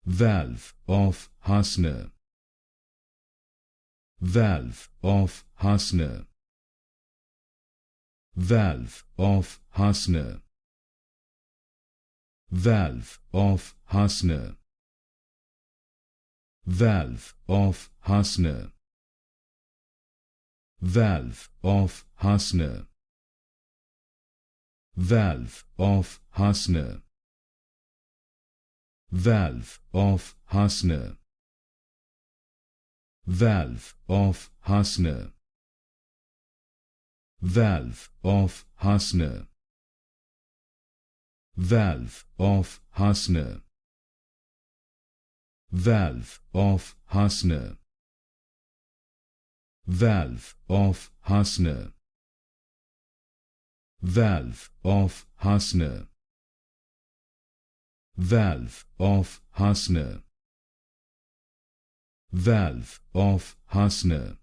valve of Hasner, valve of Hasner, valve of Hasner, valve of Hasner, valve of Hasner, valve of Hasner, valve of Hasner, valve of Hasner, valve of Hasner, valve of Hasner, valve of Hasner, valve of Hasner, valve of Hasner, valve of Hasner, valve of Hasner, valve of Hasner,